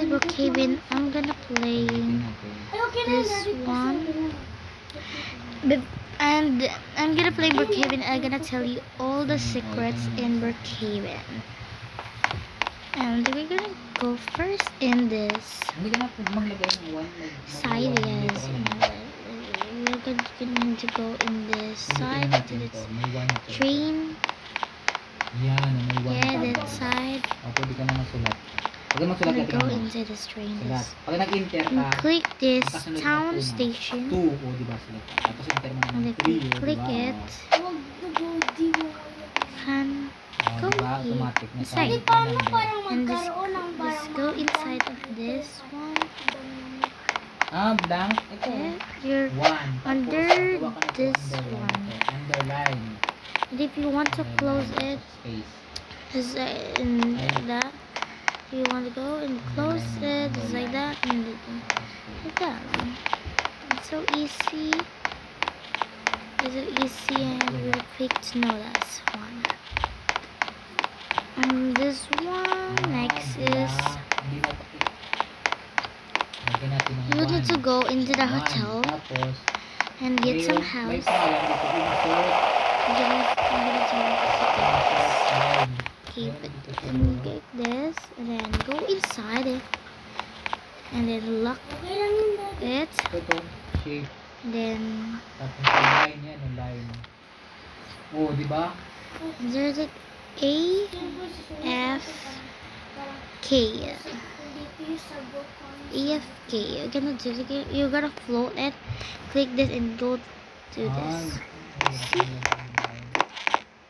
is Brookhaven. I'm gonna play this one. And I'm gonna play Brookhaven. I'm gonna tell you all the secrets in Brookhaven. And we're gonna go first in this side. Yes, we're going to go in this side to this train. Yeah, that side. I'm gonna go into this train. Click this town station. And if you click it, can go inside. And just go inside of this one. Okay, you're under this one. And if you want to close it, just in that. You want to go and close it just like that and like that. It's so easy. It's so easy and real quick to know that one. This one next is you need to go into the hotel and get some house. Keep it and get this and then go inside it and then lock it, then there's a AFK. You're gonna float it, click this and go to this. See?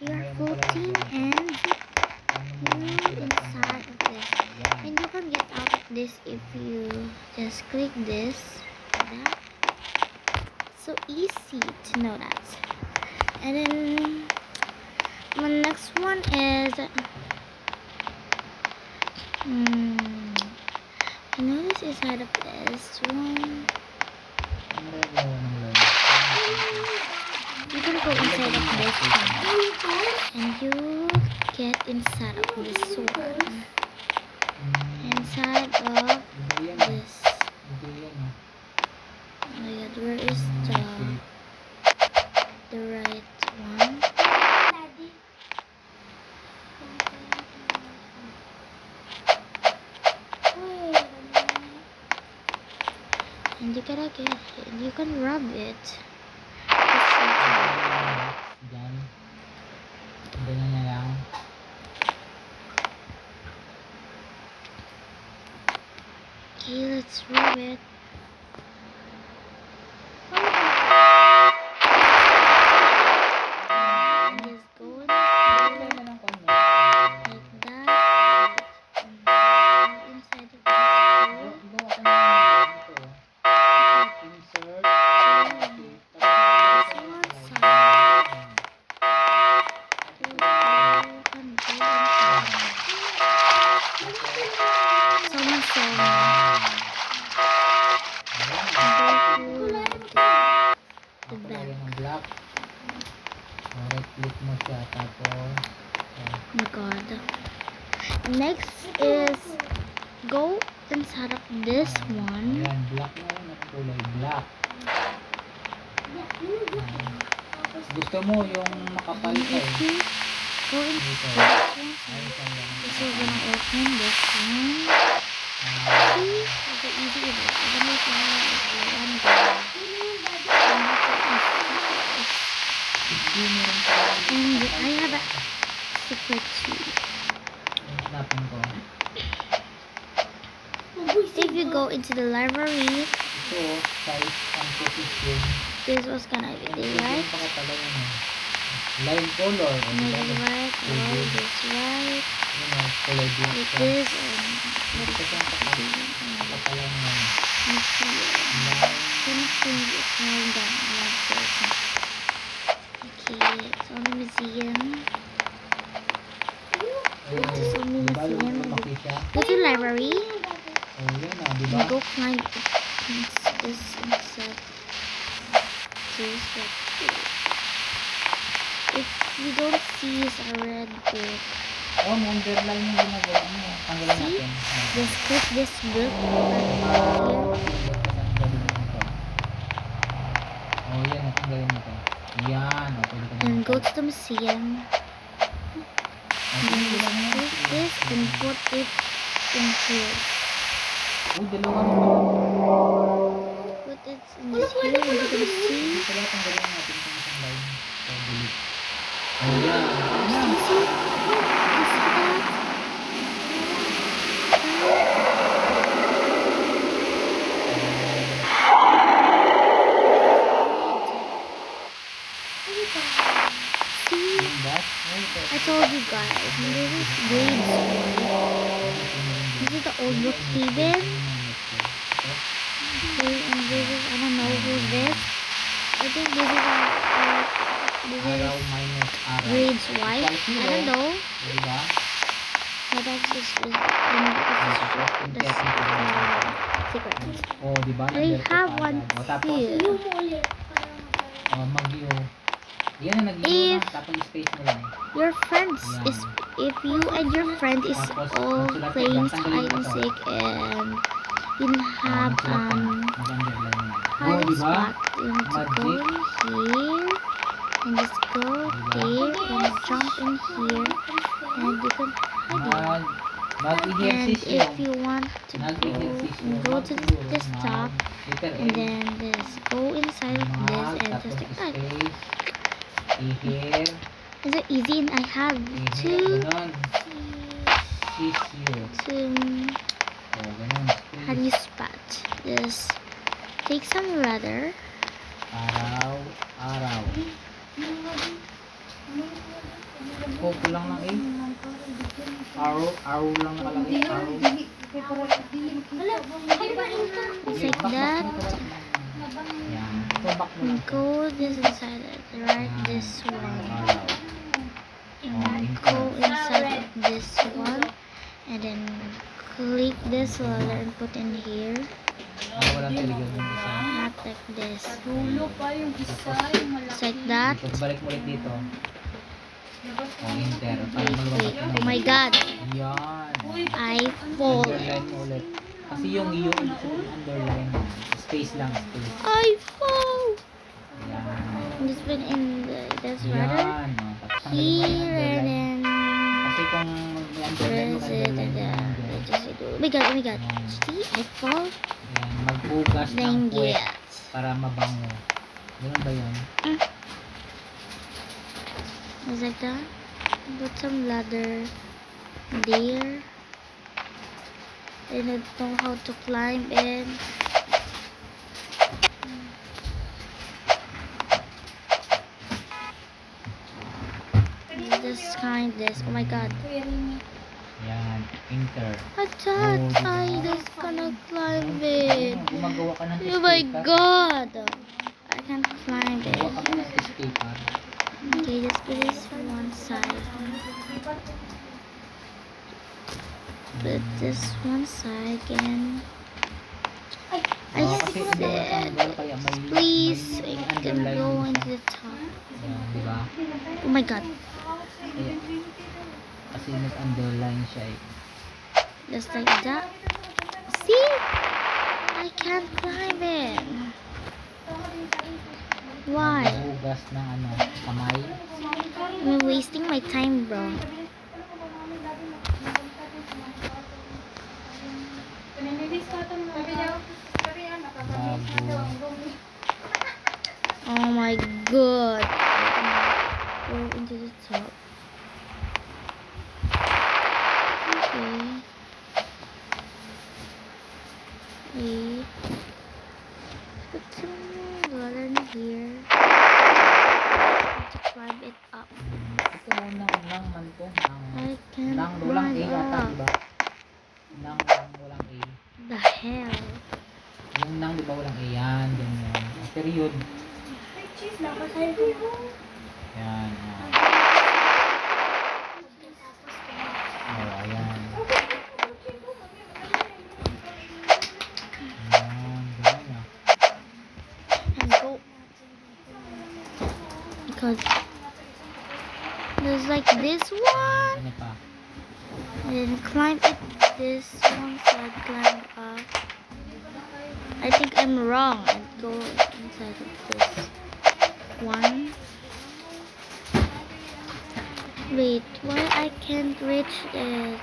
You're floating and inside of this, and you can get out of this if you just click this like that. So easy to know that. And then my next one is you know this inside of this one. You're gonna go inside of this one and you get inside of this one, inside of this. Oh my god, where is the right one? And you gotta get it. You can rub it. Okay, let's rub it. And just go in like that. And inside of this hole. Someone saw me. The back. Oh my god. Next is go inside of this one. Gusto mo yung makapal ka eh. Go inside this one. So we're gonna open this one. See? It's so easy. I'm gonna make one go. And I have a secret too. If you go into the library, this was gonna be the right. Line color. Maybe right, or this right. Like this and you see. Something is falling down like this. Okay, it's on the museum. It's on the museum. Go to library. And go climb this inside. If you don't see it's a red book, Oh, may underline yung ginagawa mo. Tanggalin See? natin. Just click this book here. Tanggalin mo ito. Oh, yan. Tanggalin mo ito. Yan. O, pwede ka And naman go ito. to the museum. Oh, And sige, ilan mo yan? just take this and put it in here. Oh, dalawa mo pala. Put it in this here and you're gonna see. Hindi pala tanggalin natin itong isang line. So, delete. Oh, yan. Yan. See? You see that? See? Yung that. Oh, ito. I told you guys, this is grade school. This is the old Brookhaven. Okay, and this is, I don't know who's this. I think this is this Araw is minus araw. grades white. I don't know. Diba? But that's just the secret. Oh, diba? I have one O, tapos, here. mag-view. Yan ang nag-view na. Tapos space mo lang. Your friends is if you and your friend is all playing hide and seek and you have Mag-underline mo. hide and diba? spot, you need to go in here and just go there and jump in here and you can hide it. And Mag-exercise if you want to go to the desktop and then just go inside of this and just like that. Here. Is it easy? And I have Here. two Ganon. Here. Oh, ganon. how do you spot? Just take some rudder. Araw. Araw. Oh, kulang lang eh. Araw. Araw lang nakalagay. Araw. Just like that. Yan. Go back mo lang. Go this inside it. Right, this one. Araw. And go inside of this one. And then click this letter and put in here. Walang talaga yung isa. Not like this. Tapos, Just like that. dito, balik mo ulit dito. Oh, enter. Para Wait, maluwag wait. ka Oh my god. Yan. I fall. Underline mo ulit. Kasi yung underline mo. Space lang, space. I fall. Yan. Just put in this rudder. Yan. Oh, tapos tanggalin mo yung Here and underline. then Kasi kung may underline mo, press it underline and mo then yung just like, oh my god, oh my god. See, I fall. Yan. Magbugas ng Then puwet get. para mabango. Ganun ba yun? Just like that. Put some ladder there. I don't know how to climb it. Just climb this. Oh my god. Yan. Enter. I thought I just gonna climb it. Gumagawa ka ng Oh my sticker. god. I can't climb Gawa it. ka ba ng sticker? Okay, just put this on one side. Put this one side again. I Kasi said, kaya may please, I can underline go mo into siya. the top. Yan, di ba? Oh my god. Kaya, kasi nag-underline siya eh. Just like that. See? I can't climb it. Why? Hugas ng ano, kamay. I'm wasting my time, bro. Oh my god. Go into the top. Okay. Okay. Put some water in here. To climb it up. Ito nang man to. I can't Nang walang A climb yata, up. diba? Nang walang A. The hell? Yung nang diba walang A yan, ganyan. Period. Yan. Oh, ayan. Ayan, ganyan ah. And go. Because there's like this one. Ano pa? And then climb it this one, so I climb up. I think I'm wrong. I go inside of this one. Wait, why I can't reach it?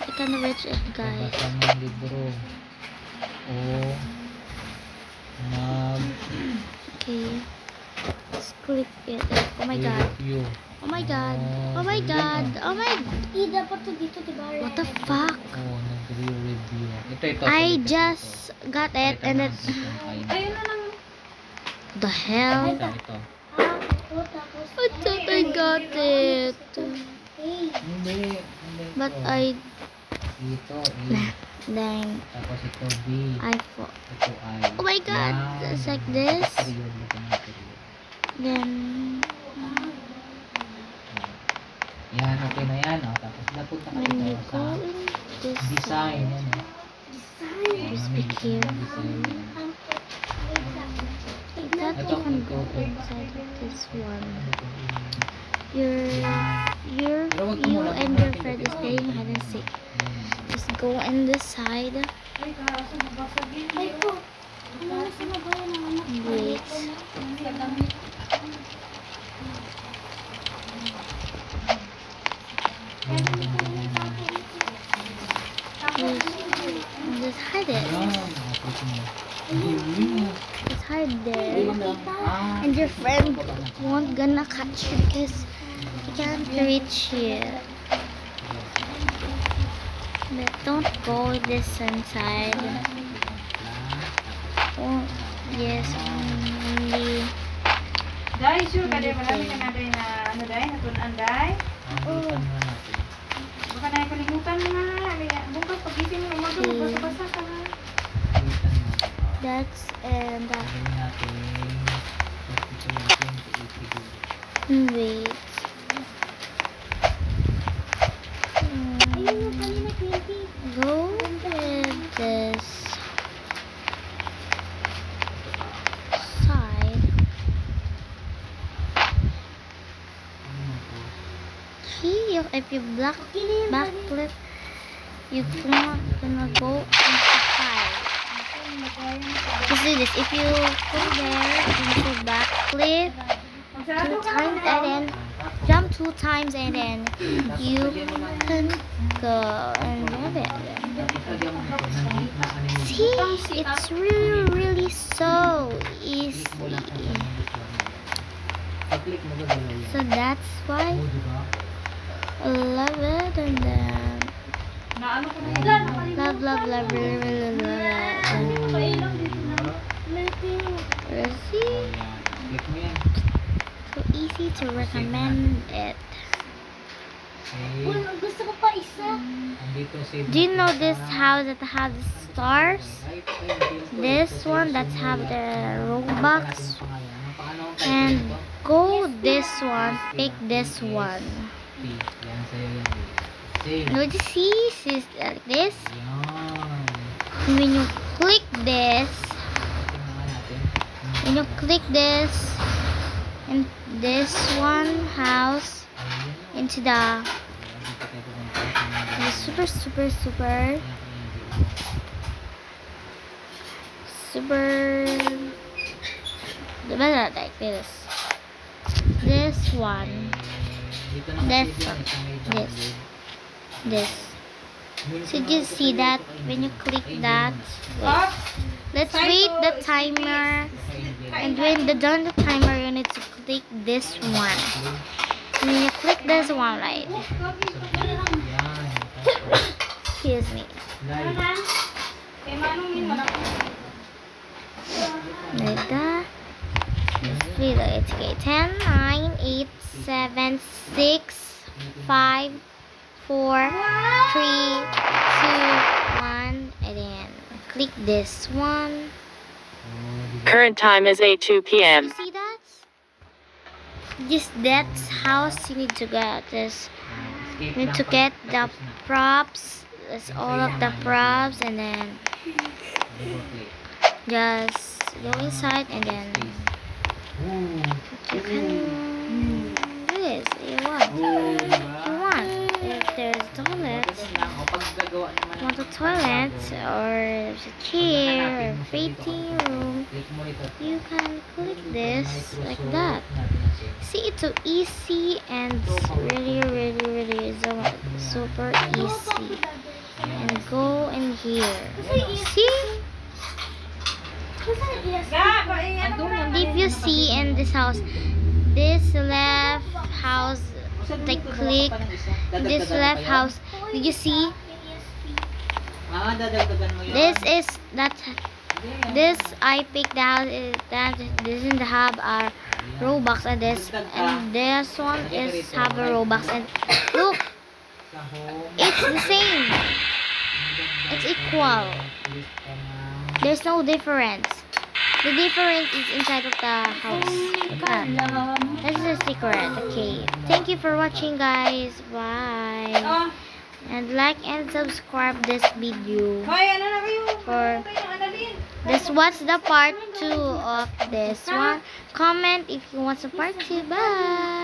I can't reach it, guys. Basa ng libro. O mag Okay. Let's click it. Oh my god. review. Oh my god. Oh my god. Oh my. What the fuck? Oh, nag-review. Ito. I sulit just got it and then Ayun na lang. the hell. Ito. I thought I got it. Hindi. But ito. I Ito, dang. tapos ito, B. I fought. Ito, I. Oh my god. Yan. It's like this. Period, ito na period. Then Yan, okay na yan. O, tapos napunta ka when you dito go sa in this design. side, Yan, you speak here. I thought you can go inside of this one. You and your friend is playing hide and seek. Just go in this side. Ay, kaso nabasag yun. Wait. Just hide it. Just hide there. And your friend won't gonna catch you because you can't reach you. But don't go this inside. Oh, yes, only. Day, sure ka day. Marami ka na day na ano day? Natunan day? Baka na kalimutan mo na. Bukas pagising mo mo basa-basa ka na. That's and wait. Go with this side. See, if you backflip, you gonna go inside. Just do this. If you go there into backflip 2 times and then jump 2 times and then you can go and grab it. See, it's really so easy. So that's why I love it and then Naano ko na ilan? love see, so easy to recommend it. Do you know this house that have the stars? This one that have the Robux. And go this one, pick this one. No, you see, it's like this. And when you click this, and this one house into the super like this one, this. So you see that when you click that, wait, let's wait the timer, and when the done the timer, you need to click this one. And when you click this one, right? Excuse me. Like that. Let's wait. It's okay. 10, 9, 8, 7, 6, 5, 4, 3, 2, 1, and then click this one. Current time is 8:02 p.m. You see that? That's house you need to get. This you need to get the props. That's all of the props, and then just go inside, and then you can do this if you want. gawa naman you want a toilet or there's a chair or fitting room, Click mo rito. you can click this like that. See, it's so easy and really super easy. And go in here. See? And if you see in this house, this left house, like click this left house, did you see? Dadagdagan mo yun. This is that. This I picked out is that this in the hub are Robux and this one is have a Robux and look, Sa home. it's the same. It's equal. There's no difference. The difference is inside of the house. This is a secret. Okay. Thank you for watching, guys. Bye. Oh, And like and subscribe this video. hoy, ano na kayo? For Kayo, Annalyn. this, what's the part 2 of this one? Comment if you want a part 2. Bye.